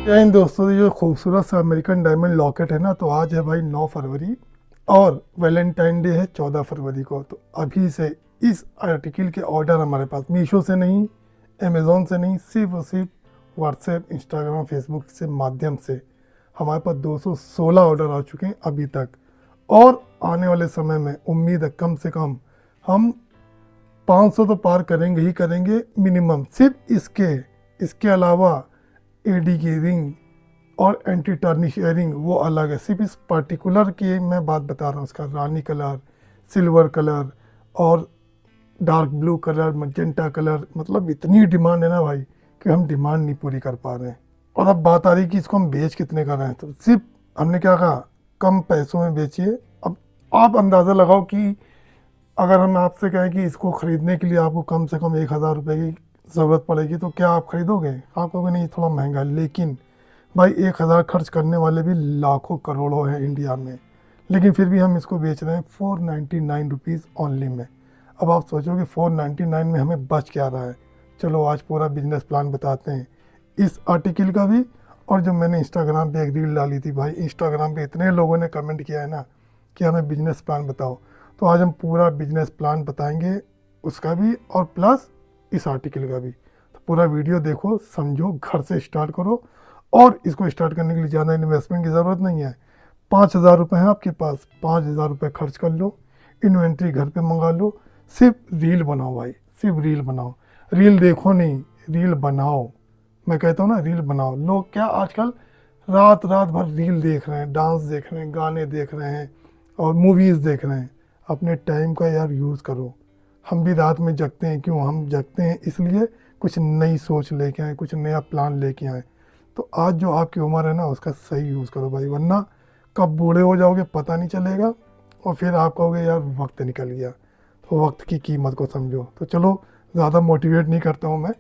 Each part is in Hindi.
क्या इन दोस्तों, ये जो खूबसूरत सा अमेरिकन डायमंड लॉकेट है ना, तो आज है भाई 9 फरवरी और वैलेंटाइन डे है 14 फरवरी को। तो अभी से इस आर्टिकल के ऑर्डर हमारे पास मीशो से नहीं, अमेज़ॉन से नहीं, सिर्फ और सिर्फ व्हाट्सएप, इंस्टाग्राम, फेसबुक से माध्यम से हमारे पास 216 ऑर्डर आ चुके हैं अभी तक। और आने वाले समय में उम्मीद है कम से कम हम 500 तो पार करेंगे ही करेंगे मिनिमम। सिर्फ इसके अलावा एडी की रिंग और एंटी टर्निश एयरिंग वो अलग है। सिर्फ इस पर्टिकुलर की मैं बात बता रहा हूँ, उसका रानी कलर, सिल्वर कलर और dark blue colour, magenta colour, मतलब इतनी डिमांड है ना भाई कि हम डिमांड नहीं पूरी कर पा रहे हैं। और अब बात आ रही कि इसको हम बेच कितने कर रहे हैं, तो सिर्फ हमने क्या कहा, कम पैसों में बेचिए। अब आप अंदाज़ा लगाओ कि अगर हम आपसे कहें कि इसको ख़रीदने के लिए आपको कम से कम 1,000 रुपये की ज़रूरत पड़ेगी, तो क्या आप ख़रीदोगे? आप कहोगे नहीं थोड़ा महंगा है। लेकिन भाई 1,000 खर्च करने वाले भी लाखों करोड़ों हैं इंडिया में, लेकिन फिर भी हम इसको बेच रहे हैं 499 रुपीज़ ओनली में। अब आप सोचोगे 499 में हमें बच क्या रहा है। चलो आज पूरा बिजनेस प्लान बताते हैं, इस आर्टिकल का भी। और जो मैंने इंस्टाग्राम पे एक रील डाली थी भाई, इंस्टाग्राम पे इतने लोगों ने कमेंट किया है ना कि हमें बिजनेस प्लान बताओ, तो आज हम पूरा बिजनेस प्लान बताएंगे, उसका भी और प्लस इस आर्टिकल का भी। तो पूरा वीडियो देखो, समझो, घर से स्टार्ट करो। और इसको स्टार्ट करने के लिए ज़्यादा इन्वेस्टमेंट की ज़रूरत नहीं है। 5,000 रुपये हैं आपके पास, 5,000 रुपये खर्च कर लो, इन्वेंट्री घर पे मंगा लो, सिर्फ रील बनाओ भाई, सिर्फ रील बनाओ। रील देखो नहीं, रील बनाओ। मैं कहता हूँ ना, रील बनाओ। लोग क्या आजकल रात रात भर रील देख रहे हैं, डांस देख रहे हैं, गाने देख रहे हैं और मूवीज़ देख रहे हैं। अपने टाइम का यार यूज़ करो। हम भी रात में जगते हैं, क्यों हम जगते हैं? इसलिए कुछ नई सोच लेके आए, कुछ नया प्लान लेके आए। तो आज जो आपकी उम्र है ना, उसका सही यूज़ करो भाई, वरना कब बूढ़े हो जाओगे पता नहीं चलेगा और फिर आप कहोगे यार वक्त निकल गया। तो वक्त की कीमत को समझो। तो चलो, ज़्यादा मोटिवेट नहीं करता हूँ मैं।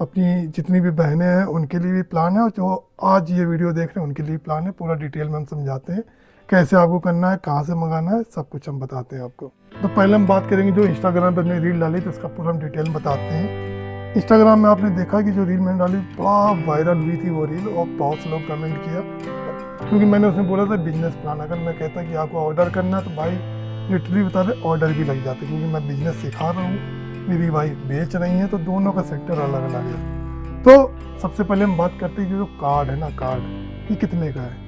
अपनी जितनी भी बहनें हैं उनके लिए भी प्लान है, और जो आज ये वीडियो देख रहे हैं उनके लिए भी प्लान है। पूरा डिटेल में हम समझाते हैं कैसे आपको करना है, कहाँ से मंगाना है, सब कुछ हम बताते हैं आपको। तो पहले हम बात करेंगे जो इंस्टाग्राम पर हमने रील डाली, तो उसका पूरा हम डिटेल में बताते हैं। इंस्टाग्राम में आपने देखा कि जो रील मैंने डाली बड़ा वायरल हुई थी वो रील, और बहुत से लोग कमेंट किया, क्योंकि मैंने उसमें बोला था बिजनेस प्लान। अगर मैं कहता कि आपको ऑर्डर करना है तो भाई लिटरली बता रहे ऑर्डर भी लग जाते, क्योंकि मैं बिजनेस सिखा रहा हूँ, मेरी वाइफ बेच रही है, तो दोनों का सेक्टर अलग अलग है। तो सबसे पहले हम बात करते हैं कि जो कार्ड है ना, कार्ड ये कितने का है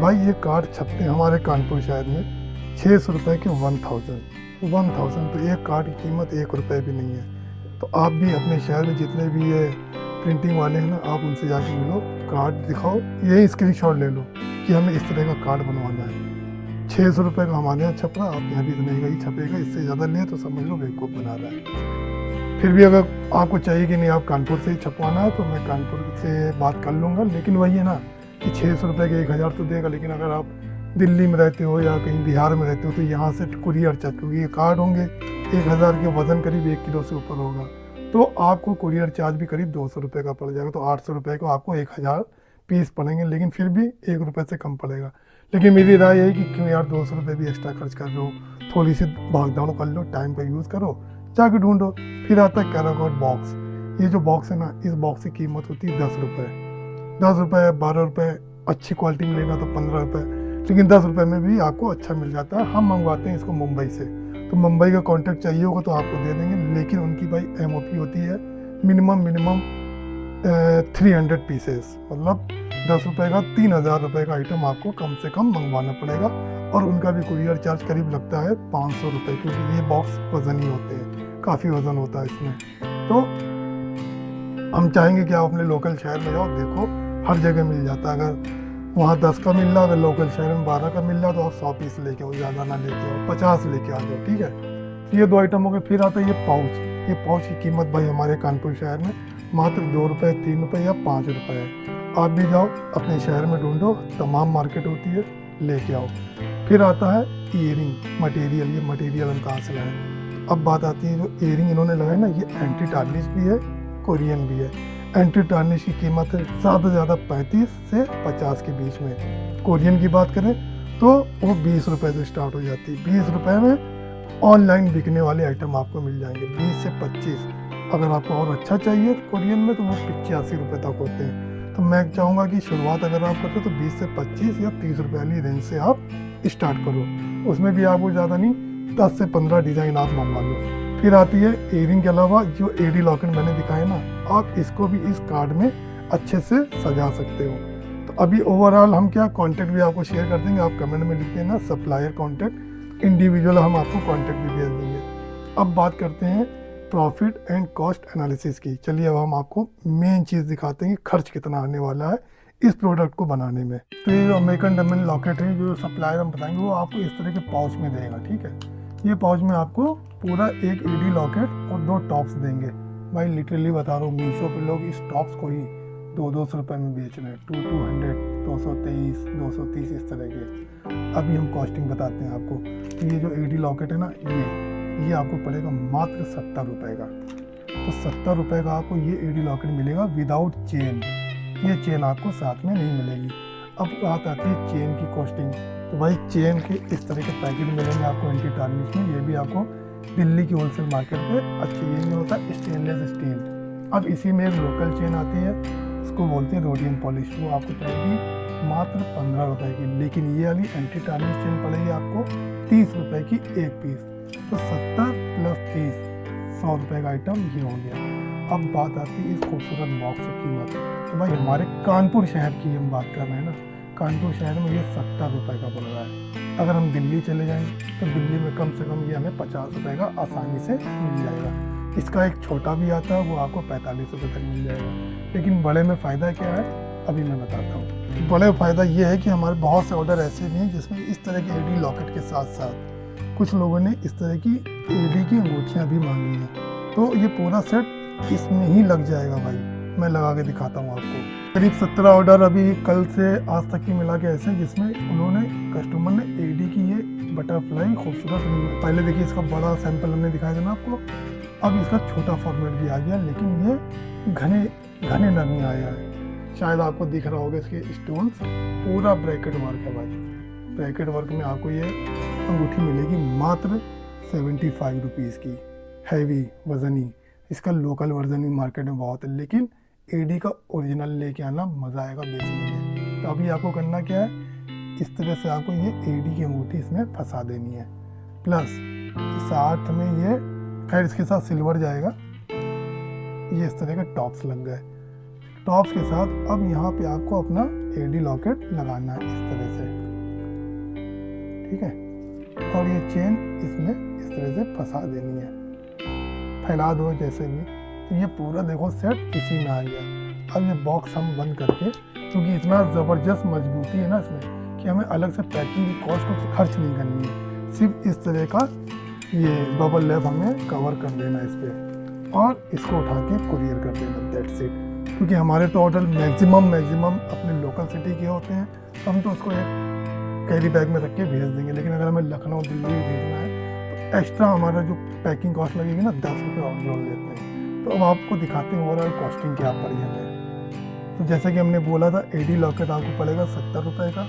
भाई। ये कार्ड छपते हैं हमारे कानपुर शहर में 600 रुपये के 1000। तो एक कार्ड की कीमत 1 रुपये भी नहीं है। तो आप भी अपने शहर में जितने भी ये प्रिंटिंग वाले हैं ना, आप उनसे जाके मिलो, कार्ड दिखाओ, यही स्क्रीनशॉट ले लो कि हमें इस तरह का कार्ड बनवाना है। 600 रुपये का हमारे यहाँ छप रहा, आप यहाँ भी इतने का ही छपेगा। इससे ज़्यादा ले तो समझ लो बेवकूफ़ बना रहा है। फिर भी अगर आपको चाहिए कि नहीं आप कानपुर से ही छपवाना है, तो मैं कानपुर से बात कर लूँगा। लेकिन वही है ना कि 600 रुपये के 1,000 तो देगा, लेकिन अगर आप दिल्ली में रहते हो या कहीं बिहार में रहते हो तो यहाँ से कुरियर चार्ज, क्योंकि ये कार्ड होंगे 1,000 के, वज़न करीब 1 किलो से ऊपर होगा, तो आपको कुरियर चार्ज भी करीब 200 रुपये का पड़ जाएगा। तो 800 रुपये को आपको 1,000 पीस पड़ेंगे, लेकिन फिर भी 1 रुपये से कम पड़ेगा। लेकिन मेरी राय यही कि क्यों यार 200 रुपये भी एक्स्ट्रा खर्च कर रहे हो, थोड़ी सी भाग दौड़ कर लो, टाइम का यूज़ करो, जाके ढूंढो। फिर आता है कैराकोट बॉक्स। ये जो बॉक्स है ना, इस बॉक्स की कीमत होती है 10 रुपये, 10 रुपये, 12 रुपये, अच्छी क्वालिटी में लेना तो 15 रुपये, लेकिन 10 रुपये में भी आपको अच्छा मिल जाता है। हम मंगवाते हैं इसको मुंबई से, तो मुंबई का कॉन्टैक्ट चाहिए होगा तो आपको दे देंगे, लेकिन उनकी भाई MOP होती है मिनिमम 300 पीसेस, मतलब 10 रुपये का 3,000 रुपये का आइटम आपको कम से कम मंगवाना पड़ेगा। और उनका भी कुरियर चार्ज करीब लगता है 500 रुपये, क्योंकि ये बॉक्स वजनी होते हैं, काफ़ी वजन होता है इसमें। तो हम चाहेंगे कि आप अपने लोकल शहर में जाओ, देखो हर जगह मिल जाता है। अगर वहाँ 10 का मिल रहा, अगर लोकल शहर में 12 का मिल रहा, तो आप 100 पीस लेके आओ, ज़्यादा ना लेके आओ, 50 लेके आ जाओ, ठीक है। तो ये 2 आइटम हो गए। फिर आता है ये पाउच। ये पाउच की कीमत भाई हमारे कानपुर शहर में मात्र 2 रुपये, 3 रुपये या 5 रुपये है। आप भी जाओ अपने शहर में ढूंढो, तमाम मार्केट होती है, लेके आओ। फिर आता है ईयरिंग मटेरियल। ये मटेरियल हम कहाँ से लाएँ? अब बात आती है जो ईयरिंग इन्होंने लगाए ना, ये एंटी टार्निश भी है, कोरियन भी है। एंटी टार्निश की कीमत है ज़्यादा से ज़्यादा 35 से 50 के बीच में। कोरियन की बात करें तो वो 20 रुपये से स्टार्ट हो जाती है। 20 रुपये में ऑनलाइन बिकने वाले आइटम आपको मिल जाएंगे, 20 से 25। अगर आपको और अच्छा चाहिए कोरियन में तो वो 85 रुपये तक होते हैं। तो मैं चाहूँगा कि शुरुआत अगर आप करते हो तो 20 से 25 या 30 रुपये वाली रेंज से आप स्टार्ट करो। उसमें भी आपको ज़्यादा नहीं 10 से 15 डिज़ाइन आप मंगवा लो। फिर आती है इयरिंग के अलावा जो एडी लॉकेट मैंने दिखाया ना, आप इसको भी इस कार्ड में अच्छे से सजा सकते हो। तो अभी ओवरऑल हम क्या कॉन्टैक्ट भी आपको शेयर कर देंगे, आप कमेंट में लिख देना सप्लायर कॉन्टैक्ट, इंडिविजुअल हम आपको कॉन्टैक्ट भी भेज देंगे। अब बात करते हैं प्रॉफिट एंड कॉस्ट एनालिसिस की। चलिए अब हम आपको मेन चीज़ दिखाते हैं कि खर्च कितना आने वाला है इस प्रोडक्ट को बनाने में। तो ये जो अमेरिकन डायमंड लॉकेट है, जो सप्लायर हम बताएंगे वो आपको इस तरह के पाउच में देगा, ठीक है। ये पाउच में आपको पूरा एक एडी लॉकेट और 2 टॉप्स देंगे। भाई लिटरली बता रहा हूँ, मीशो पे लोग इस टॉप्स को ही 200 रुपये में बेच रहे हैं, 200, 223, 230 इस तरह के। अभी हम कॉस्टिंग बताते हैं आपको। तो ये जो एडी लॉकेट है ना, ये आपको पड़ेगा मात्र 70 रुपये का। तो 70 रुपये का आपको ये एडी लॉकेट मिलेगा विदाउट चेन। ये चेन आपको साथ में नहीं मिलेगी। अब बात आती है चेन की कॉस्टिंग। तो भाई चेन के इस तरह के पैकेट मिलेंगे आपको एंटी टार्निश में। ये भी आपको दिल्ली की होलसेल मार्केट पे अच्छी, ये नहीं होता स्टेनलेस स्टील। अब इसी में एक लोकल चेन आती है, उसको बोलते हैं रोडियम पॉलिश। वो आपको पड़ेगी मात्र 15 रुपये की। लेकिन ये वाली एंटी टार्निश चेन पड़ेगी आपको 30 रुपये की एक पीस। तो 70 + 30 100 रुपये का आइटम ये हो गया। अब बात आती है इस खूबसूरत बॉक्स की कीमत। तो भाई हमारे कानपुर शहर की हम बात कर रहे हैं ना, कानपुर शहर में ये 70 रुपये का पड़ रहा है। अगर हम दिल्ली चले जाएंगे तो दिल्ली में कम से कम ये हमें 50 रुपये का आसानी से मिल जाएगा। इसका एक छोटा भी आता है, वो आपको 45 रुपये तक मिल जाएगा। लेकिन बड़े में फ़ायदा क्या है अभी मैं बताता हूँ। बड़े फ़ायदा ये है कि हमारे बहुत से ऑर्डर ऐसे भी हैं जिसमें इस तरह के एडी लॉकेट के साथ साथ कुछ लोगों ने इस तरह की एडी की अंगूठियाँ भी मांगी हैं। तो ये पूरा सेट इसमें ही लग जाएगा भाई। मैं लगा के दिखाता हूँ आपको। करीब 17 ऑर्डर अभी कल से आज तक की मिला के ऐसे, जिसमें उन्होंने कस्टमर ने एडी की ये बटरफ्लाई खूबसूरत, पहले देखिए इसका बड़ा सैंपल हमने दिखाया था ना आपको। अब इसका छोटा फॉर्मेट भी आ गया, लेकिन ये घने नरमी आया है। शायद आपको दिख रहा होगा इसके स्टोन्स, पूरा ब्रैकेट वर्क है भाई। ब्रैकेट वर्क में आपको ये अंगूठी मिलेगी मात्र 75 रुपीज़ की। हैवी वजनी, इसका लोकल वर्जन भी मार्केट में बहुत है, लेकिन एडी का ओरिजिनल लेके आना मज़ा आएगा बेचने में। तो अभी आपको करना क्या है, इस तरह से आपको ये एडी की अंगूठी इसमें फंसा देनी है। प्लस साथ में ये, खैर इसके साथ सिल्वर जाएगा। ये इस तरह के टॉप्स लग गए। टॉप्स के साथ अब यहाँ पे आपको अपना एडी लॉकेट लगाना है इस तरह से, ठीक है। और ये चेन इसमें इस तरह से फंसा देनी है, फैला दो जैसे भी। तो ये पूरा देखो सेट इसी में आ गया। अब ये बॉक्स हम बंद करके, क्योंकि इतना ज़बरदस्त मजबूती है ना इसमें कि हमें अलग से पैकिंग की कॉस्ट कुछ खर्च नहीं करनी है। सिर्फ इस तरह का ये बबल रैप हमें कवर कर देना इस पर, और इसको उठा के कुरियर कर देना, दैट्स इट। क्योंकि हमारे तो ऑर्डर मैक्सिमम अपने लोकल सिटी के होते हैं, तो हम तो उसको एक कैरी बैग में रख के भेज देंगे। लेकिन अगर हमें लखनऊ दिल्ली भेजना है तो एक्स्ट्रा हमारा जो पैकिंग कॉस्ट लगेगी ना 10 रुपये और जोड़ लेते हैं। तो अब आपको दिखाते हैं ओवरऑल कॉस्टिंग क्या पड़ी हमें। तो जैसे कि हमने बोला था एडी लॉकेट आपको पड़ेगा 70 रुपये का,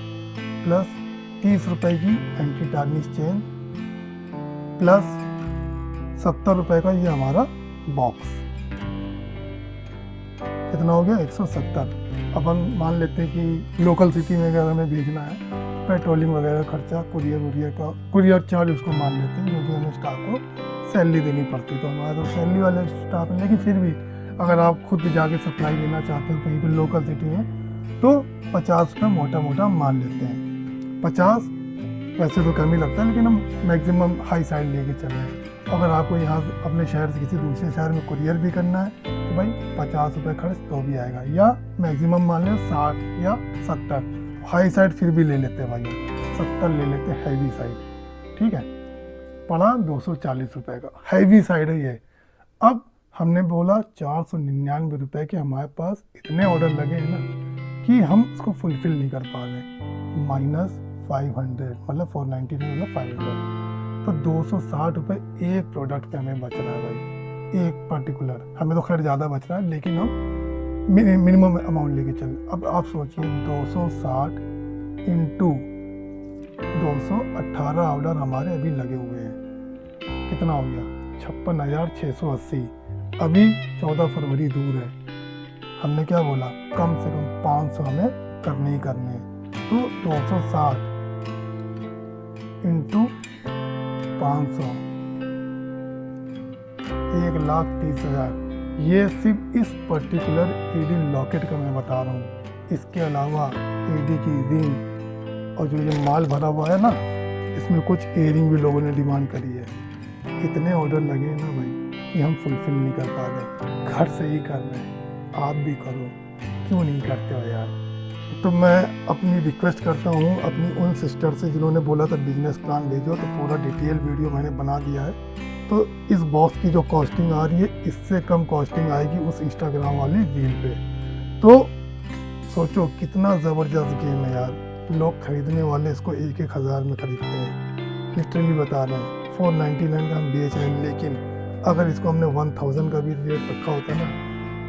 प्लस 30 रुपये की एंटी टार्निश चेन, प्लस 70 रुपये का ये हमारा बॉक्स। कितना हो गया 170। अब हम मान लेते हैं कि लोकल सिटी में अगर हमें भेजना है, पेट्रोलिंग वगैरह खर्चा, कुरियर चार्ज उसको मान लेते हैं, जो कि हमें स्टाफ को सैलरी देनी पड़ती है। तो हमारे तो सैलरी वाले स्टाफ हैं, लेकिन फिर भी अगर आप खुद जाके सप्लाई देना चाहते हो कहीं पर लोकल सिटी में, तो 50 रुपये मोटा मान लेते हैं। 50 वैसे तो कम ही लगता है, लेकिन हम मैक्सिमम हाई साइड लेके चल रहे हैं। अगर आपको यहाँ अपने शहर से किसी दूसरे शहर में कुरियर भी करना है तो भाई 50 रुपये खर्च तो भी आएगा, या मैक्सिमम मान लें 60 या 70। हाई साइड फिर भी ले लेते हैं भाई, 70 ले लेते हैं हैवी साइड, ठीक है। पड़ा 240 रुपये का, हैवी साइड है ये। अब हमने बोला 499 रुपये के हमारे पास इतने ऑर्डर लगे हैं ना कि हम उसको फुलफिल नहीं कर पा रहे, माइनस 500 मतलब 499 मतलब 500। तो 260 रुपये एक प्रोडक्ट पे हमें बच रहा है भाई, एक पर्टिकुलर। हमें तो खैर ज़्यादा बच रहा है, लेकिन हम मिनिमम अमाउंट लेके चल। अब आप सोचिए 260 इंटू 218 ऑर्डर हमारे अभी लगे हुए हैं, कितना हो गया 56,680। अभी 14 फरवरी दूर है, हमने क्या बोला, कम से कम 500 हमें करने ही करने हैं। तो 260 इंटू 500, 1,30,000। ये सिर्फ इस पर्टिकुलर एडी लॉकेट का मैं बता रहा हूँ। इसके अलावा एडी की रिंग और जो ये माल भरा हुआ है ना, इसमें कुछ एयरिंग भी लोगों ने डिमांड करी है। इतने ऑर्डर लगे ना भाई कि हम फुलफिल नहीं कर पा रहे। घर से ही कर रहे हैं, आप भी करो, क्यों नहीं करते हो यार। तो मैं अपनी रिक्वेस्ट करता हूँ अपनी उन सिस्टर से जिन्होंने बोला था बिजनेस प्लान भेजो, तो पूरा डिटेल वीडियो मैंने बना दिया है। तो इस बॉक्स की जो कॉस्टिंग आ रही है, इससे कम कॉस्टिंग आएगी उस इंस्टाग्राम वाली रील पे। तो सोचो कितना ज़बरदस्त गेम है यार। लोग खरीदने वाले इसको 1-1 हज़ार में खरीदते हैं। लिटरली बता रहे हैं, 499 का हम बेच रहे हैं। लेकिन अगर इसको हमने 1000 का भी रेट रखा होता ना,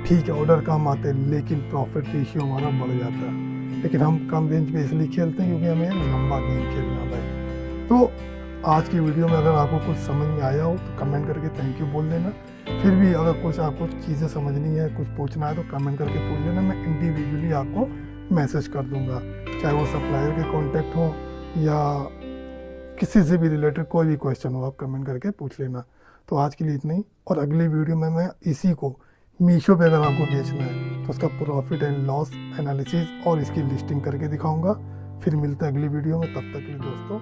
ठीक है ऑर्डर कम आते, लेकिन प्रॉफिट रेशियो हमारा बढ़ जाता। लेकिन हम कम रेंज पे इसलिए खेलते हैं क्योंकि हमें लंबा गेम खेलना भाई। तो आज की वीडियो में अगर आपको कुछ समझ में आया हो तो कमेंट करके थैंक यू बोल देना। फिर भी अगर कुछ आपको चीज़ें समझनी है, कुछ पूछना है, तो कमेंट करके पूछ लेना। मैं इंडिविजुअली आपको मैसेज कर दूंगा, चाहे वो सप्लायर के कॉन्टैक्ट हो या किसी से भी रिलेटेड कोई भी क्वेश्चन हो, आप कमेंट करके पूछ लेना। तो आज के लिए इतना ही, और अगली वीडियो में मैं इसी को मीशो पे अगर आपको बेचना है तो उसका प्रॉफिट एंड लॉस एनालिसिस और इसकी लिस्टिंग करके दिखाऊंगा। फिर मिलते हैं अगली वीडियो में, तब तक के लिए दोस्तों।